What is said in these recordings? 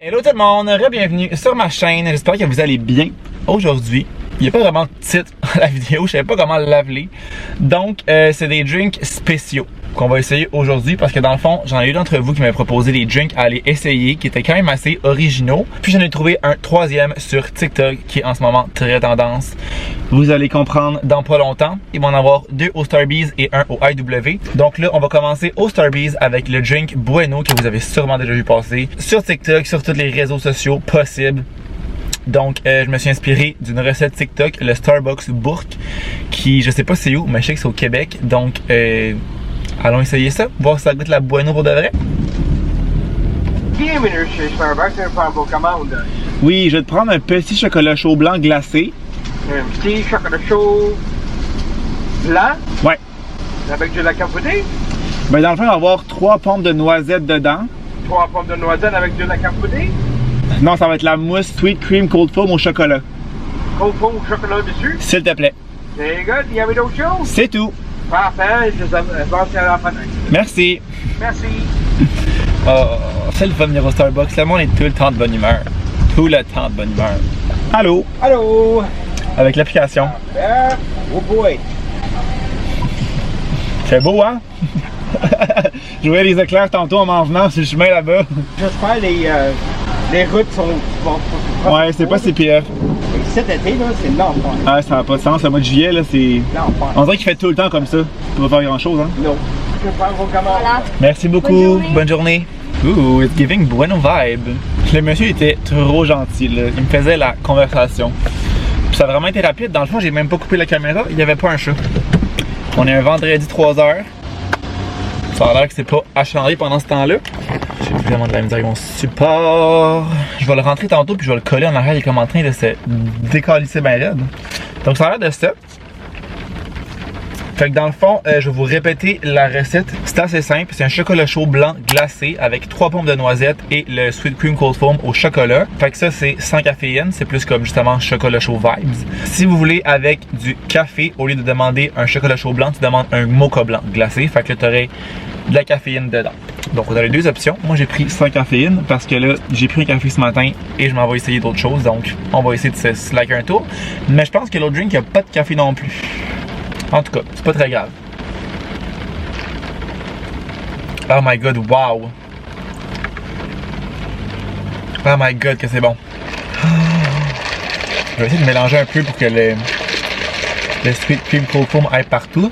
Hello tout le monde, bienvenue sur ma chaîne, j'espère que vous allez bien. Aujourd'hui, il n'y a pas vraiment de titre à la vidéo, je ne savais pas comment l'appeler. Donc, c'est des drinks spéciaux qu'on va essayer aujourd'hui parce que dans le fond, j'en ai eu d'entre vous qui m'avaient proposé des drinks à aller essayer qui étaient quand même assez originaux. Puis j'en ai trouvé un troisième sur TikTok qui est en ce moment très tendance. Vous allez comprendre dans pas longtemps. Il va en avoir deux au Starbees et un au IW. Donc là, on va commencer au Starbees avec le drink Bueno que vous avez sûrement déjà vu passer sur TikTok, sur tous les réseaux sociaux possibles. Donc, je me suis inspiré d'une recette TikTok, le Starbucks Bourque, qui, je sais pas c'est où, mais je sais que c'est au Québec. Donc, allons essayer ça, voir si ça goûte la Bueno pour de vrai. Bienvenue chez Starbucks, je vais prendre vos commandes. Oui, je vais te prendre un petit chocolat chaud blanc glacé. Un petit chocolat chaud blanc. Ouais. Avec de la capote. Ben dans le fond, il va y avoir 3 pommes de noisettes dedans. 3 pommes de noisette avec de la capote. Non, ça va être la mousse Sweet Cream Cold Foam au chocolat. Cold foam au chocolat dessus. S'il te plaît. C'est good. Il y avait d'autres choses? C'est tout. Parfait. Je vais à la fenêtre. Merci. Merci. Oh, c'est le fun de venir au Starbucks. Le monde est tout le temps de bonne humeur. Tout le temps de bonne humeur. Allô? Allô? Avec l'application. Oh boy. C'est beau, hein? Je voyais les éclairs tantôt en m'en venant sur le chemin là-bas. J'espère les routes sont Ouais, c'est pas CPF. Cet été, là, c'est l'enfer. Ah, ça n'a pas de sens. Le mois de juillet, là, c'est... L'enfer. On dirait qu'il fait tout le temps comme ça. Tu vas faire grand-chose, hein? Non. Je vais prendre vos commandes. Voilà. Merci beaucoup. Bonne journée. Ooh, it's giving bueno vibe. Le monsieur était trop gentil, là. Il me faisait la conversation. Puis ça a vraiment été rapide. Dans le fond, j'ai même pas coupé la caméra. Il n'y avait pas un chat. On est un vendredi 3h. Ça a l'air que c'est pas achalandé pendant ce temps-là. J'ai vraiment de la misère avec mon support. Je vais le rentrer tantôt puis je vais le coller en arrière. Il est comme en train de se décalisser bien raide. Donc ça a l'air de ça. Fait que dans le fond, je vais vous répéter la recette. C'est assez simple. C'est un chocolat chaud blanc glacé avec 3 pommes de noisettes et le Sweet Cream Cold Foam au chocolat. Fait que ça, c'est sans caféine. C'est plus comme justement chocolat chaud vibes. Si vous voulez avec du café, au lieu de demander un chocolat chaud blanc, tu demandes un mocha blanc glacé. Fait que là, tu aurais de la caféine dedans. Donc, vous avez deux options. Moi, j'ai pris sans caféine parce que là, j'ai pris un café ce matin et je m'en vais essayer d'autres choses. Donc, on va essayer de se slacker un tour. Mais je pense que l'autre drink, il n'y a pas de café non plus. En tout cas, c'est pas très grave. Oh my god, wow! Oh my god, que c'est bon! Je vais essayer de mélanger un peu pour que le Sweet Cream Cold Foam aille partout.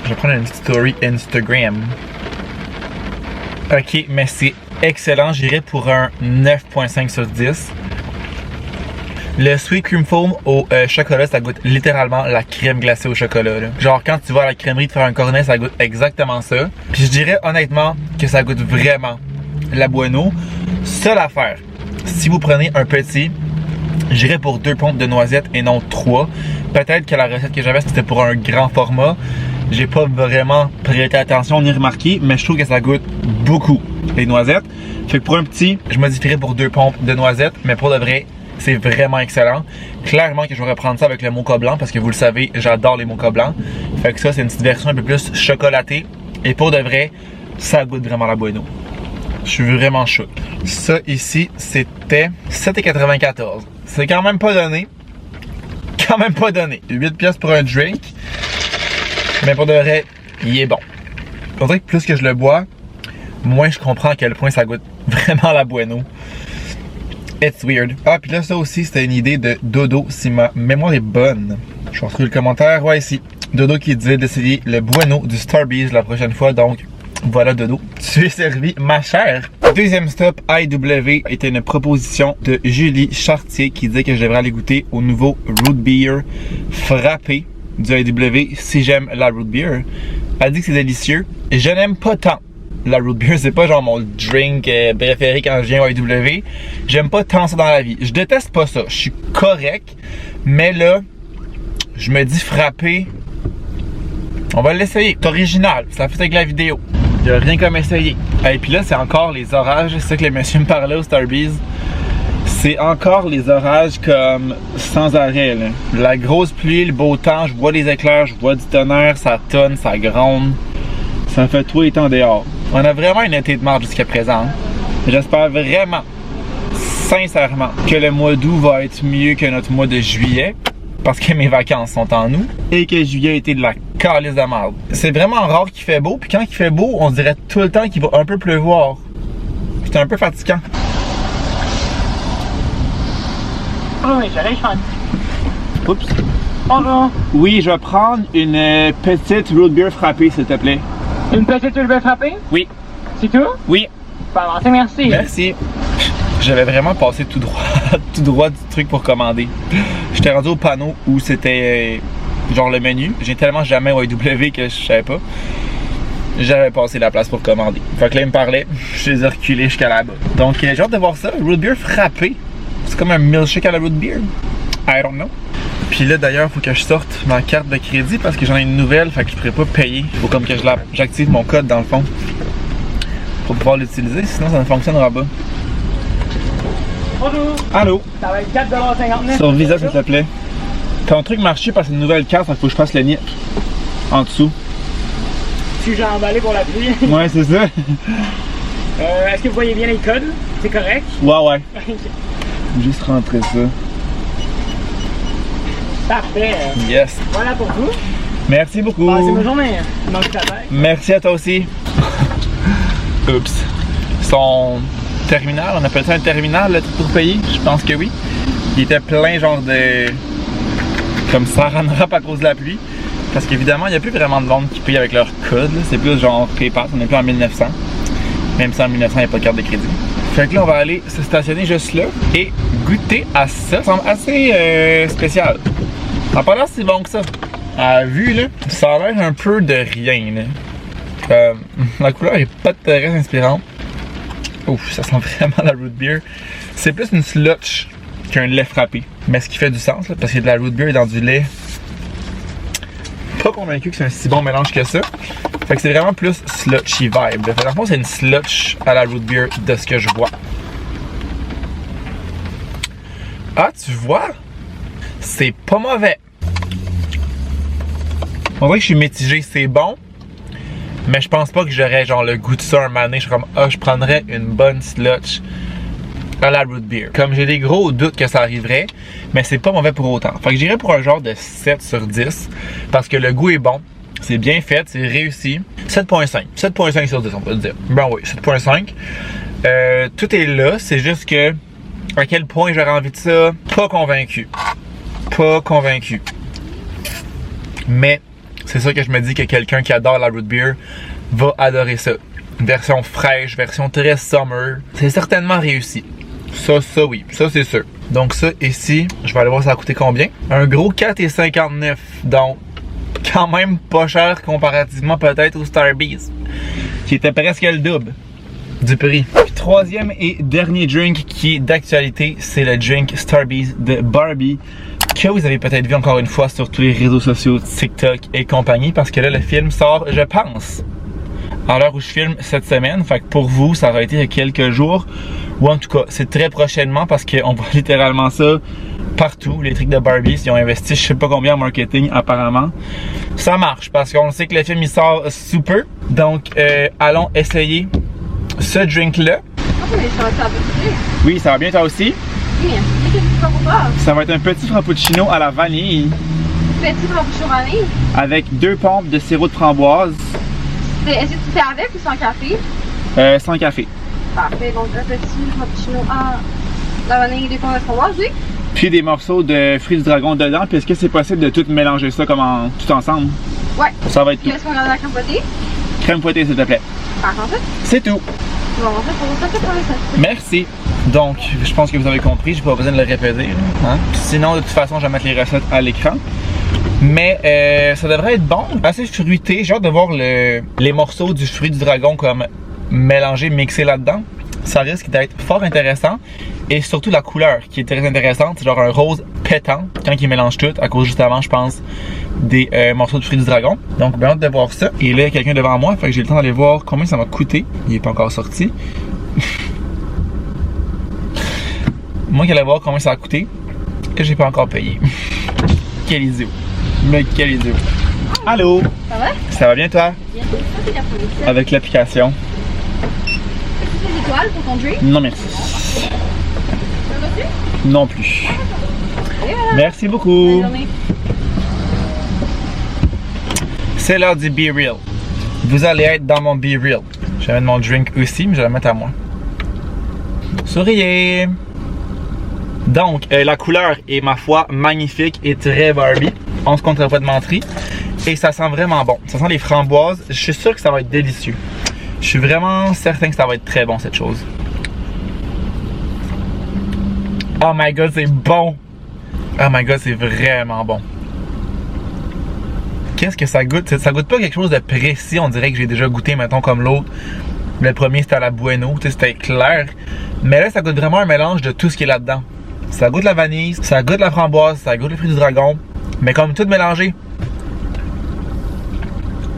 Je vais prendre une petite story Instagram. Ok, mais c'est excellent. J'irai pour un 9.5 sur 10. Le Sweet Cream Foam au chocolat, ça goûte littéralement la crème glacée au chocolat. Là. Genre quand tu vas à la crèmerie te faire un cornet, ça goûte exactement ça. Puis je dirais honnêtement que ça goûte vraiment la Bueno. Seule affaire, si vous prenez un petit, j'irais pour 2 pompes de noisettes et non 3. Peut-être que la recette que j'avais c'était pour un grand format. J'ai pas vraiment prêté attention ni remarqué, mais je trouve que ça goûte beaucoup les noisettes. Fait que pour un petit, je modifierais pour 2 pompes de noisettes, mais pour de vrai, c'est vraiment excellent. Clairement que je vais reprendre ça avec le mocha blanc parce que vous le savez, j'adore les mocha blancs. Fait que ça, c'est une petite version un peu plus chocolatée. Et pour de vrai, ça goûte vraiment la Bueno. Je suis vraiment chaud. Ça ici, c'était 7,94. C'est quand même pas donné. Quand même pas donné. 8 pièces pour un drink. Mais pour de vrai, il est bon. On dirait que plus que je le bois, moins je comprends à quel point ça goûte vraiment la Bueno. It's weird. Ah, puis là, ça aussi, c'était une idée de Dodo, si ma mémoire est bonne. Je vais retrouver le commentaire, ouais, ici. Dodo qui disait d'essayer le Bueno du Starbees la prochaine fois, donc voilà Dodo. Tu es servi, ma chère. Deuxième stop, IW, était une proposition de Julie Chartier qui disait que je devrais aller goûter au nouveau Root Beer frappé du IW si j'aime la Root Beer. Elle dit que c'est délicieux. Je n'aime pas tant la Root Beer, c'est pas genre mon drink préféré quand je viens au IW. J'aime pas tant ça dans la vie. Je déteste pas ça. Je suis correct. Mais là, je me dis frapper. On va l'essayer. C'est original. Ça fait avec la vidéo. Il y a rien comme essayer. Et puis là, c'est encore les orages. C'est ça que le monsieur me parlait au Starbees. C'est encore les orages comme sans arrêt. Là. La grosse pluie, le beau temps, je vois les éclairs, je vois du tonnerre, ça tonne, ça gronde. Ça fait tout et temps dehors. On a vraiment une été de marde jusqu'à présent. J'espère vraiment sincèrement que le mois d'août va être mieux que notre mois de juillet. Parce que mes vacances sont en août et que juillet a été de la calice de merde. C'est vraiment rare qu'il fait beau, puis quand il fait beau, on se dirait tout le temps qu'il va un peu pleuvoir. C'est un peu fatigant. Oui, j'arrive. Oups. Bonjour. Oui, je vais prendre une petite root beer frappée, s'il te plaît. Une petite root beer frappée? Oui. C'est tout? Oui. Parfait, merci. Merci. J'avais vraiment passé tout droit du truc pour commander. J'étais rendu au panneau où c'était genre le menu. J'ai tellement jamais au IW que je savais pas. J'avais passé la place pour commander. Fait que là, il me parlait, je les ai reculés jusqu'à là-bas. Donc, j'ai hâte de voir ça. Root beer frappé. C'est comme un milkshake à la root beer. I don't know. Puis là, d'ailleurs, il faut que je sorte ma carte de crédit parce que j'en ai une nouvelle. Fait que je pourrais pas payer. Il faut comme que j'active mon code dans le fond pour pouvoir l'utiliser. Sinon, ça ne fonctionnera pas. Bonjour. Allô? Ça va être 4,59$. Sur Visa, s'il te plaît. Ton truc marchait parce que c'est une nouvelle carte, il faut que je fasse le NIP en dessous. Si j'ai emballé pour la pluie. Ouais, c'est ça. Est-ce que vous voyez bien les codes? C'est correct? Ouais. Juste rentrer ça. Parfait. Yes. Voilà pour vous. Merci beaucoup. Passez bonne journée. Manque ta tête. Merci à toi aussi. Oups. Son terminal, on appelle ça un terminal, le pour payer? Je pense que oui. Il était plein genre de... comme ça rap à cause de la pluie. Parce qu'évidemment, il n'y a plus vraiment de monde qui paye avec leur code. C'est plus genre PayPal, on n'est plus en 1900. Même si en 1900, il n'y a pas de carte de crédit. Fait que là, on va aller se stationner juste là et goûter à ça. Ça semble assez spécial. Ça n'a pas l'air si bon que ça. À la vue, là, ça a l'air un peu de rien. Là. La couleur est pas très inspirante. Ouf, ça sent vraiment la root beer. C'est plus une slotch qu'un lait frappé. Mais ce qui fait du sens, là, parce qu'il y a de la root beer dans du lait. Pas convaincu que c'est un si bon mélange que ça. Fait que c'est vraiment plus slotchy vibe. Fait que dans le fond, c'est une slotch à la root beer de ce que je vois. Ah, tu vois? C'est pas mauvais. On dirait que je suis mitigé, c'est bon. Mais je pense pas que j'aurais genre le goût de ça un moment donné. Je suis comme, je prendrais une bonne slotch à la root beer. Comme j'ai des gros doutes que ça arriverait, mais c'est pas mauvais pour autant. Fait que j'irais pour un genre de 7 sur 10 parce que le goût est bon, c'est bien fait, c'est réussi. 7.5. 7.5 sur 10, on peut dire. Ben oui, 7.5. Tout est là, c'est juste que à quel point j'aurais envie de ça, pas convaincu. Pas convaincu. Mais c'est ça que je me dis que quelqu'un qui adore la root beer va adorer ça. Version fraîche, version très summer. C'est certainement réussi. Ça oui, ça c'est sûr. Donc ça ici, je vais aller voir ça a coûté combien. Un gros 4,59$. Donc quand même pas cher comparativement peut-être au Starbucks, qui était presque le double du prix. Puis, troisième et dernier drink qui est d'actualité, c'est le drink Starbucks de Barbie, que vous avez peut-être vu encore une fois sur tous les réseaux sociaux, TikTok et compagnie, parce que là le film sort, je pense, à l'heure où je filme cette semaine. Fait que pour vous, ça aurait été il y a quelques jours, ou en tout cas, c'est très prochainement parce qu'on voit littéralement ça partout. Les trucs de Barbie, ils ont investi je sais pas combien en marketing apparemment. Ça marche parce qu'on sait que le film il sort sous peu. Donc allons essayer ce drink là. Oui, ça va bien toi aussi? Oui, ça va être un petit frappuccino à la vanille. Petit frappuccino vanille. Avec 2 pompes de sirop de framboise. Est-ce que tu fais avec ou sans café? Sans café. Parfait, donc un petit frappuccino à la vanille et des pompes de framboise, oui. Puis des morceaux de fruits du dragon dedans. Puis est-ce que c'est possible de tout mélanger ça comme tout ensemble? Ouais. Ça va être tout. Est-ce qu'on a la crème fouettée? Crème fouettée s'il te plaît. Parfait. C'est tout. Bon, en fait, pour ça, c'est pour ça. Merci. Donc, je pense que vous avez compris, j'ai pas besoin de le répéter. Hein? Sinon, de toute façon, je vais mettre les recettes à l'écran. Mais ça devrait être bon, assez fruité. J'ai hâte de voir les morceaux du fruit du dragon comme mélangés, mixés là-dedans. Ça risque d'être fort intéressant. Et surtout la couleur qui est très intéressante. C'est genre un rose pétant quand il mélange tout, à cause justement, je pense, des morceaux de fruits du dragon. Donc, bien hâte de voir ça. Et là, il y a quelqu'un devant moi, fait que j'ai le temps d'aller voir combien ça m'a coûté. Il n'est pas encore sorti. Moi qui allais voir combien ça a coûté, que j'ai pas encore payé. Quel idiot. Mais quel idiot. Allô? Ça va? Ça va bien toi? Bien. Ça, c'est la police. Avec l'application. Est-ce que c'est des étoiles pour ton drink? Non merci. non plus. Et voilà. Merci beaucoup. Bonne journée. C'est l'heure du Be Real. Vous allez être dans mon Be Real. Je vais mettre mon drink aussi, mais je vais le mettre à moi. Souriez! Donc, la couleur est, ma foi, magnifique et très Barbie. On se comptera pas de menterie. Et ça sent vraiment bon. Ça sent les framboises. Je suis sûr que ça va être délicieux. Je suis vraiment certain que ça va être très bon, cette chose. Oh my god, c'est bon! Oh my god, c'est vraiment bon. Qu'est-ce que ça goûte? Ça goûte pas quelque chose de précis, on dirait que j'ai déjà goûté, mettons, comme l'autre. Le premier, c'était à la Bueno, c'était clair. Mais là, ça goûte vraiment un mélange de tout ce qui est là-dedans. Ça goûte la vanille, ça goûte la framboise, ça goûte le fruit du dragon. Mais comme tout mélangé.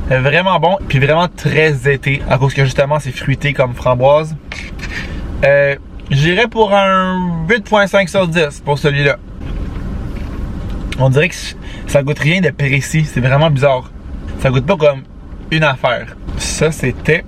Vraiment bon, puis vraiment très été, à cause que justement, c'est fruité comme framboise. J'irais pour un 8.5 sur 10 pour celui-là. On dirait que ça goûte rien de précis, c'est vraiment bizarre. Ça goûte pas comme une affaire. Ça, c'était...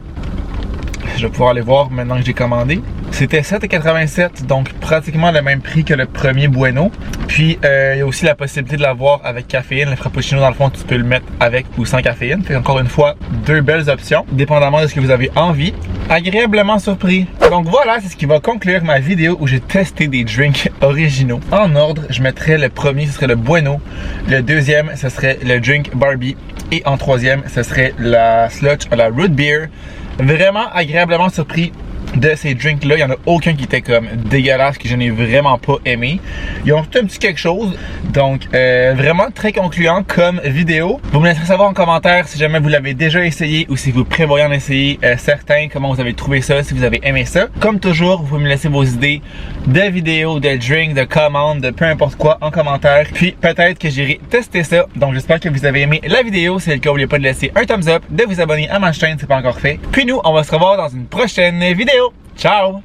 Je vais pouvoir aller voir maintenant que j'ai commandé. C'était 7,87$, donc pratiquement le même prix que le premier Bueno. Puis, il y a aussi la possibilité de l'avoir avec caféine. Le frappuccino, dans le fond, tu peux le mettre avec ou sans caféine. Fait encore une fois, deux belles options, dépendamment de ce que vous avez envie. Agréablement surpris. Donc voilà, c'est ce qui va conclure ma vidéo où j'ai testé des drinks originaux. En ordre, je mettrais le premier, ce serait le Bueno. Le deuxième, ce serait le drink Barbie. Et en troisième, ce serait la Sludge, la Root Beer. Vraiment agréablement surpris de ces drinks-là. Il n'y en a aucun qui était comme dégueulasse, que je n'ai vraiment pas aimé. Ils ont tout un petit quelque chose. Donc, vraiment très concluant comme vidéo. Vous me laisserez savoir en commentaire si jamais vous l'avez déjà essayé ou si vous prévoyez en essayer certains, comment vous avez trouvé ça, si vous avez aimé ça. Comme toujours, vous pouvez me laisser vos idées de vidéos, de drinks, de commandes, de peu importe quoi en commentaire. Puis, peut-être que j'irai tester ça. Donc, j'espère que vous avez aimé la vidéo. Si c'est le cas, n'oubliez pas de laisser un thumbs up, de vous abonner à ma chaîne si ce n'est pas encore fait. Puis nous, on va se revoir dans une prochaine vidéo. Ciao!